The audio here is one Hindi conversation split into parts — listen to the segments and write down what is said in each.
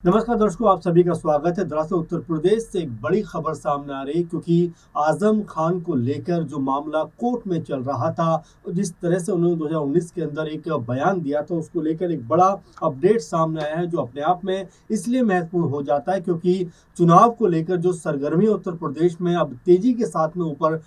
नमस्कार दर्शकों, आप सभी का स्वागत है। दरअसल उत्तर प्रदेश से एक बड़ी खबर सामने आ रही है क्योंकि आजम खान को लेकर जो मामला कोर्ट में चल रहा था, जिस तरह से उन्होंने 2019 के अंदर एक बयान दिया था, उसको लेकर एक बड़ा अपडेट सामने आया है जो अपने आप में इसलिए महत्वपूर्ण हो जाता है क्योंकि चुनाव को लेकर जो सरगर्मी उत्तर प्रदेश में अब तेजी के साथ में ऊपर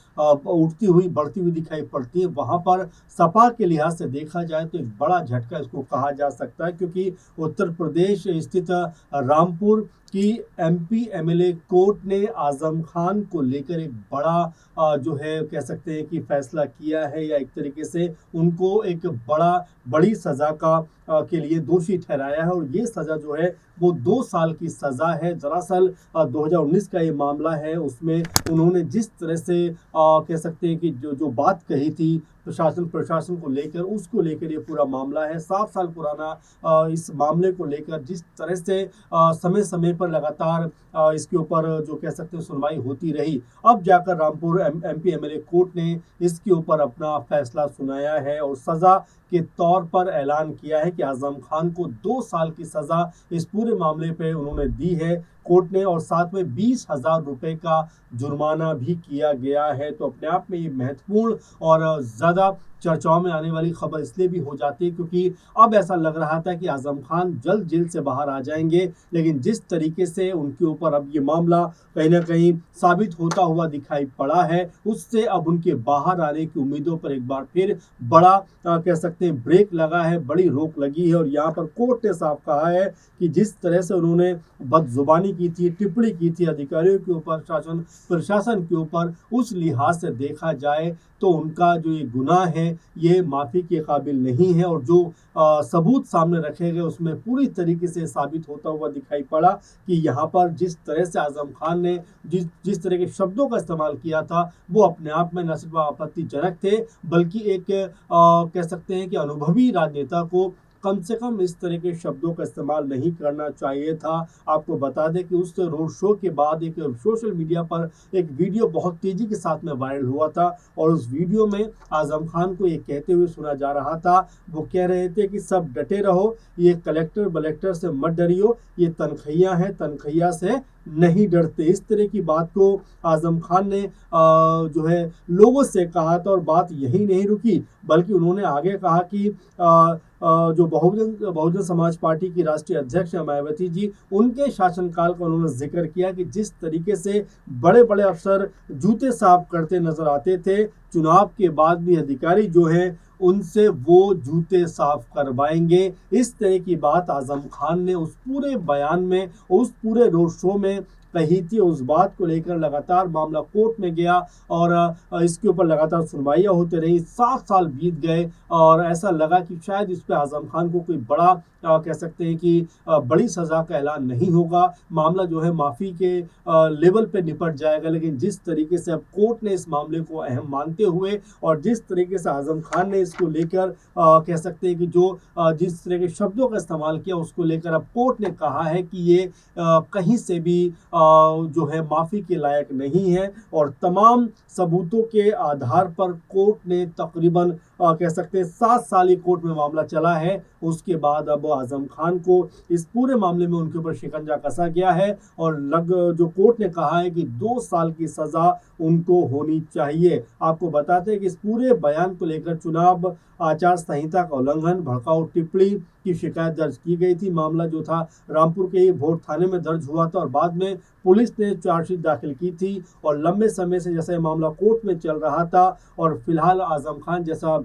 उठती हुई बढ़ती हुई दिखाई पड़ती है। वहां पर सपा के लिहाज से देखा जाए तो एक बड़ा झटका इसको कहा जा सकता है क्योंकि उत्तर प्रदेश स्थित रामपुर की एमपी एमएलए कोर्ट ने आजम खान को लेकर एक बड़ा जो है कह सकते हैं कि फैसला किया है, या एक तरीके से उनको एक बड़ी सजा का के लिए दोषी ठहराया है। और ये सजा जो है वो 2 साल की सजा है। दरअसल 2019 का ये मामला है, उसमें उन्होंने जिस तरह से कह सकते हैं कि जो जो बात कही थी प्रशासन को लेकर, उसको लेकर ये पूरा मामला है। 7 साल पुराना इस मामले को लेकर जिस तरह से समय समय पर लगातार इसके ऊपर जो कह सकते हैं सुनवाई होती रही, अब जाकर रामपुर एमपी एमएलए कोर्ट ने इसके ऊपर अपना फैसला सुनाया है और सजा के तौर पर ऐलान किया है कि आजम खान को 2 साल की सजा इस पूरे मामले पे उन्होंने दी है कोर्ट ने, और साथ में 20,000 रुपए का जुर्माना भी किया गया है। तो अपने आप में ये महत्वपूर्ण और ज्यादा चर्चाओं में आने वाली खबर इसलिए भी हो जाती है क्योंकि अब ऐसा लग रहा था कि आजम खान जल्द जेल से बाहर आ जाएंगे, लेकिन जिस तरीके से उनके ऊपर अब ये मामला कहीं ना कहीं साबित होता हुआ दिखाई पड़ा है, उससे अब उनके बाहर आने की उम्मीदों पर एक बार फिर बड़ा कह सकते हैं ब्रेक लगा है, बड़ी रोक लगी है। और यहाँ पर कोर्ट ने साफ कहा है कि जिस तरह से उन्होंने बदजुबानी की थी, टिप्पणी की थी अधिकारियों के ऊपर, प्रशासन के ऊपर, उस लिहाज से देखा जाए तो उनका जो ये गुनाह है ये माफ़ी के काबिल नहीं है। और जो सबूत सामने रखे गए उसमें पूरी तरीके से साबित होता हुआ दिखाई पड़ा कि यहाँ पर जिस तरह से आजम खान ने जिस तरह के शब्दों का इस्तेमाल किया था वो अपने आप में न सिर्फ आपत्तिजनक थे, बल्कि एक कह सकते हैं कि अनुभवी राजनेता को कम से कम इस तरह के शब्दों का इस्तेमाल नहीं करना चाहिए था। आपको बता दें कि उस रोड शो के बाद एक सोशल मीडिया पर एक वीडियो बहुत तेजी के साथ में वायरल हुआ था, और उस वीडियो में आजम खान को ये कहते हुए सुना जा रहा था, वो कह रहे थे कि सब डटे रहो, ये कलेक्टर बलेक्टर से मत डरियो, ये तनखैया है, तनखैया से नहीं डरते। इस तरह की बात को आजम खान ने जो है लोगों से कहा था, और बात यही नहीं रुकी बल्कि उन्होंने आगे कहा कि जो बहुजन समाज पार्टी की राष्ट्रीय अध्यक्ष मायावती जी, उनके शासनकाल का उन्होंने जिक्र किया कि जिस तरीके से बड़े बड़े अफसर जूते साफ करते नजर आते थे, चुनाव के बाद भी अधिकारी जो हैं उनसे वो जूते साफ करवाएंगे। इस तरह की बात आजम खान ने उस पूरे बयान में, उस पूरे रोड शो में कही थी। उस बात को लेकर लगातार मामला कोर्ट में गया और इसके ऊपर लगातार सुनवाइयां होती रही। 7 साल बीत गए और ऐसा लगा कि शायद इस पे आजम खान को कोई बड़ा कह सकते हैं कि बड़ी सजा का ऐलान नहीं होगा, मामला जो है माफ़ी के लेवल पे निपट जाएगा। लेकिन जिस तरीके से अब कोर्ट ने इस मामले को अहम मानते हुए और जिस तरीके से आजम खान ने इसको लेकर कह सकते हैं कि जो जिस तरह के शब्दों का इस्तेमाल किया, उसको लेकर अब कोर्ट ने कहा है कि ये कहीं से भी जो है माफ़ी के लायक नहीं है। और तमाम सबूतों के आधार पर कोर्ट ने तकरीबन कह सकते हैं 7 साल ही कोर्ट में मामला चला है। उसके बाद अब आजम खान को इस पूरे मामले में उनके ऊपर शिकंजा कसा गया है, और जो कोर्ट ने कहा है कि 2 साल की सजा उनको होनी चाहिए। आपको बताते हैं कि इस पूरे बयान को लेकर चुनाव आचार संहिता का उल्लंघन, भड़काऊ टिप्पणी की शिकायत दर्ज की गई थी। मामला जो था रामपुर के ही भोट थाने में दर्ज हुआ था और बाद में पुलिस ने चार्जशीट दाखिल की थी। और लंबे समय से जैसे मामला कोर्ट में चल रहा था, और फिलहाल आजम खान, जैसा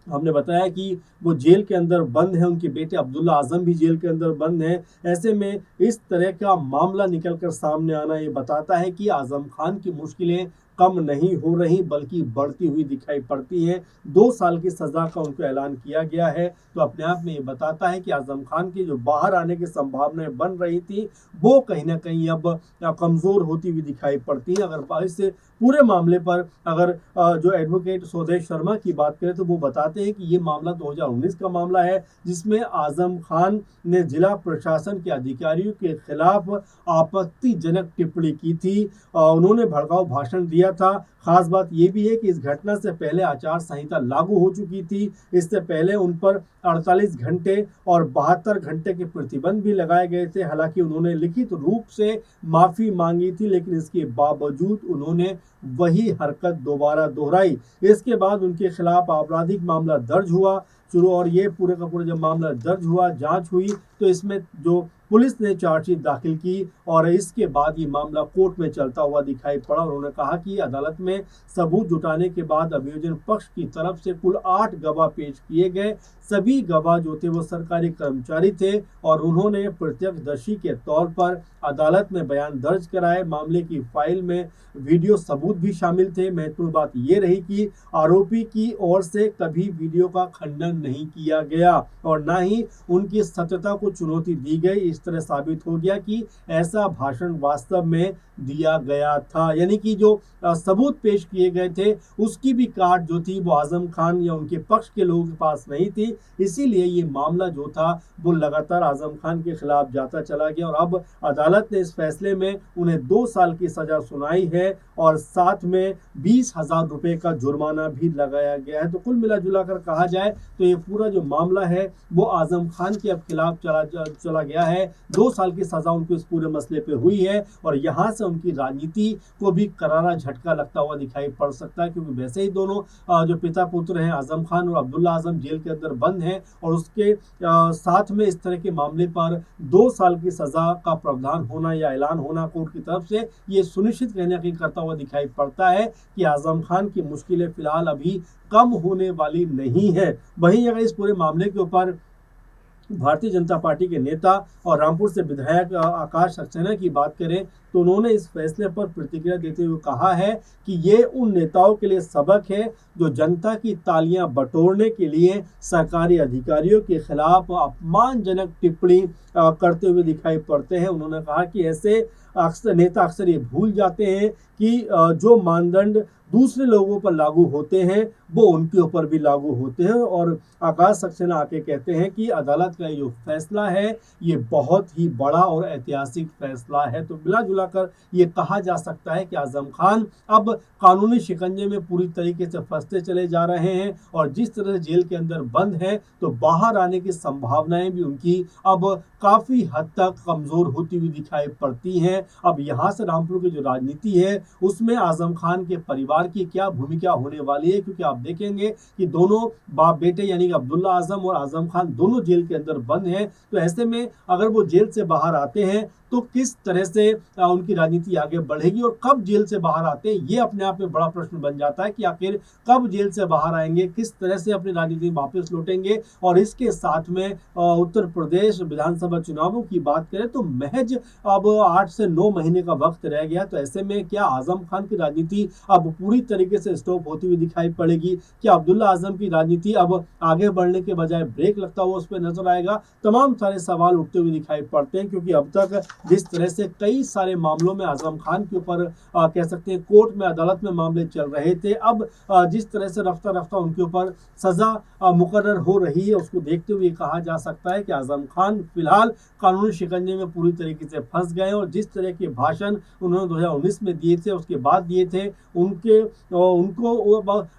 हमने बताया कि वो जेल के अंदर बंद है, उनके बेटे अब्दुल्ला आजम भी जेल के अंदर बंद हैं। ऐसे में इस तरह का मामला निकलकर सामने आना ये बताता है कि आजम खान की मुश्किलें कम नहीं हो रही बल्कि बढ़ती हुई दिखाई पड़ती हैं। 2 साल की सजा का उनको ऐलान किया गया है। तो अपने आप में ये बताता है कि आजम खान की जो बाहर आने की संभावनाएं बन रही थी, वो कहीं ना कहीं अब कमजोर होती हुई दिखाई पड़ती है। अगर इस पूरे मामले पर अगर जो एडवोकेट स्वदेश शर्मा की बात करें तो वो बताते हैं कि ये मामला 2019 का मामला है, जिसमें आजम खान ने जिला प्रशासन के अधिकारियों के खिलाफ आपत्तिजनक टिप्पणी की थी। उन्होंने भड़काऊ भाषण दिया किया था। खास बात ये भी है कि इस घटना से पहले आचार संहिता लागू हो चुकी थी। इससे पहले उन पर 48 घंटे और 72 घंटे के प्रतिबंध भी लगाए गए थे। हालांकि उन्होंने लिखित रूप से माफी मांगी थी, लेकिन इसके बावजूद उन्होंने वही हरकत दोबारा दोहराई। इसके बाद उनके खिलाफ आपराधिक मामला दर्ज हुआ शुरू, और ये पूरे का पूरा जब मामला दर्ज हुआ, जांच हुई, तो इसमें जो पुलिस ने चार्जशीट दाखिल की और इसके बाद ये मामला कोर्ट में चलता हुआ दिखाई पड़ा। उन्होंने कहा कि अदालत में सबूत जुटाने के बाद अभियोजन पक्ष की तरफ से कुल 8 गवाह पेश किए गए। सभी गवाह जो थे वो सरकारी कर्मचारी थे और उन्होंने प्रत्यक्षदर्शी के तौर पर अदालत में बयान दर्ज कराए। मामले की फाइल में वीडियो सबूत भी शामिल थे। महत्वपूर्ण बात यह रही कि आरोपी की ओर से कभी वीडियो का खंडन नहीं किया गया और ना ही उनकी सत्यता को चुनौती दी गई। इस तरह साबित हो गया कि ऐसा भाषण वास्तव में दिया गया था, यानी कि जो सबूत पेश किए गए थे उसकी भी कार्ड जो थी वो आजम खान या उनके पक्ष के लोगों के पास नहीं थी। इसीलिए ये मामला जो था वो लगातार आजम खान के खिलाफ जाता चला गया और अब अदालत ने इस फैसले में उन्हें 2 साल की सजा सुनाई है और साथ में 20,000 रुपए का जुर्माना भी लगाया गया है। तो कुल मिला जुला कर कहा जाए तो ये पूरा जो मामला है वो आजम खान के अब खिलाफ चला गया है। 2 साल की सजा उनको इस पूरे मसले पे हुई है और यहाँ से उनकी राजनीति को भी करारा झटका लगता हुआ दिखाई पड़ सकता है, क्योंकि वैसे ही दोनों जो पिता पुत्र हैं आजम खान और अब्दुल्ला आजम जेल के अंदर बंद हैं और उसके साथ में इस तरह के मामले पर 2 साल की सजा का प्रावधान होना या ऐलान होना कोर्ट की तरफ से ये सुनिश्चित कहने कहीं करता हुआ दिखाई पड़ता है कि आजम खान की मुश्किलें फिलहाल अभी कम होने वाली नहीं है। वहीं अगर इस पूरे मामले के ऊपर भारतीय जनता पार्टी के नेता और रामपुर से विधायक आकाश सक्सेना की बात करें तो उन्होंने इस फैसले पर प्रतिक्रिया देते हुए कहा है कि ये उन नेताओं के लिए सबक है जो जनता की तालियां बटोरने के लिए सरकारी अधिकारियों के खिलाफ अपमानजनक टिप्पणी करते हुए दिखाई पड़ते हैं। उन्होंने कहा कि ऐसे नेता अक्सर ये भूल जाते हैं कि जो मानदंड दूसरे लोगों पर लागू होते हैं वो उनके ऊपर भी लागू होते हैं। और आकाश सक्सेना आके कहते हैं कि अदालत का जो फैसला है ये बहुत ही बड़ा और ऐतिहासिक फैसला है। तो मिला जुला कर ये कहा जा सकता है कि आजम खान अब कानूनी शिकंजे में पूरी तरीके से फंसते चले जा रहे हैं और जिस तरह से जेल के अंदर बंद है तो बाहर आने की संभावनाएं भी उनकी अब काफी हद तक कमजोर होती हुई दिखाई पड़ती हैं। अब यहाँ से रामपुर की जो राजनीति है उसमें आजम खान के परिवार की क्या भूमिका होने वाली है, क्योंकि आप देखेंगे कि दोनों बाप बेटे यानी कि अब्दुल्ला आजम और आजम खान दोनों जेल के अंदर बंद हैं। तो ऐसे में अगर वो जेल से बाहर आते हैं तो किस तरह से उनकी राजनीति आगे बढ़ेगी और कब जेल से बाहर आते हैं ये अपने आप में बड़ा प्रश्न बन जाता है कि आखिर कब जेल से बाहर आएंगे, किस तरह से अपनी राजनीति वापस लौटेंगे। और इसके साथ में उत्तर प्रदेश विधानसभा चुनावों की बात करें तो महज अब 8 से 9 महीने का वक्त रह गया। तो ऐसे में क्या आजम खान की राजनीति अब पूरी तरीके से स्टॉप होती हुई दिखाई पड़ेगी? क्या अब्दुल्ला आजम की राजनीति अब आगे बढ़ने के बजाय ब्रेक लगता हुआ उस पर नजर आएगा? तमाम सारे सवाल उठते हुए दिखाई पड़ते हैं, क्योंकि अब तक जिस तरह से कई सारे मामलों में आजम खान के ऊपर कह सकते हैं कोर्ट में अदालत में मामले चल रहे थे, अब जिस तरह से रफ्ता रफ्ता उनके ऊपर सजा मुकर्रर हो रही है उसको देखते हुए कहा जा सकता है कि आजम खान फिलहाल कानूनी शिकंजे में पूरी तरीके से फंस गए और जिस तरह के भाषण उन्होंने 2019 में दिए थे उसके बाद दिए थे उनको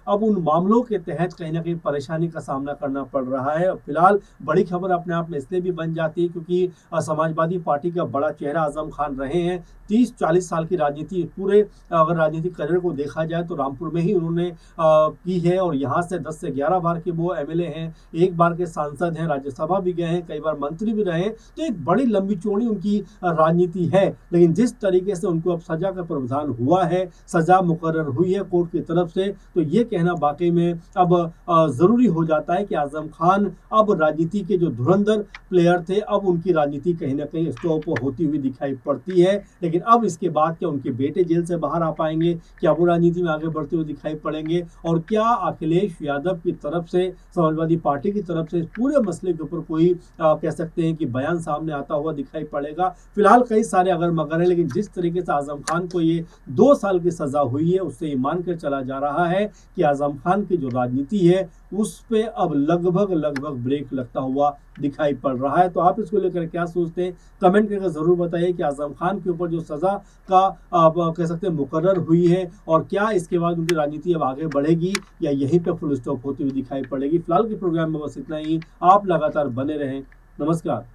अब उन मामलों के तहत कहीं ना कहीं परेशानी का सामना करना पड़ रहा है। फिलहाल बड़ी खबर अपने आप में इसलिए भी बन जाती है क्योंकि समाजवादी पार्टी का बड़ा चेहरा आजम खान रहे हैं। 30-40 साल की राजनीति, पूरे अगर राजनीतिक करियर को देखा जाए तो रामपुर में ही उन्होंने की है और यहाँ से 10 से 11 बार के वो एमएलए हैं, 1 बार के सांसद हैं, राज्यसभा भी गए हैं, कई बार मंत्री भी रहे। तो एक बड़ी लंबी चौड़ी उनकी राजनीति है, लेकिन जिस तरीके से उनको अब सजा का प्रावधान हुआ है, सजा मुकर्रर हुई है कोर्ट की तरफ से, तो ये कहना वाकई में अब जरूरी हो जाता है कि आजम खान अब राजनीति के जो धुरंधर प्लेयर थे अब उनकी राजनीति कहीं ना कहीं स्टॉप होती हुई दिखाई पड़ती है। लेकिन अब इसके बाद क्या उनके बेटे जेल से बाहर आ पाएंगे, क्या वो राजनीति में आगे बढ़ते हुए दिखाई पड़ेंगे और क्या अखिलेश यादव की तरफ से, समाजवादी पार्टी की तरफ से पूरे मसले के ऊपर कोई कह सकते हैं कि बयान सामने आता हुआ दिखाई पड़ेगा? फिलहाल कई सारे अगर मगर है, लेकिन जिस तरीके से आजम खान को ये 2 साल की सजा हुई है उससे ये मानकर चला जा रहा है कि आजम खान की जो राजनीति है उस पे अब लगभग ब्रेक लगता हुआ दिखाई पड़ रहा है। तो आप इसको लेकर क्या सोचते हैं, कमेंट करके ज़रूर बताइए कि आज़म खान के ऊपर जो सज़ा का आप कह सकते हैं मुकर्रर हुई है, और क्या इसके बाद उनकी राजनीति अब आगे बढ़ेगी या यहीं पे फुल स्टॉप होती हुई दिखाई पड़ेगी। फिलहाल के प्रोग्राम में बस इतना ही। आप लगातार बने रहें। नमस्कार।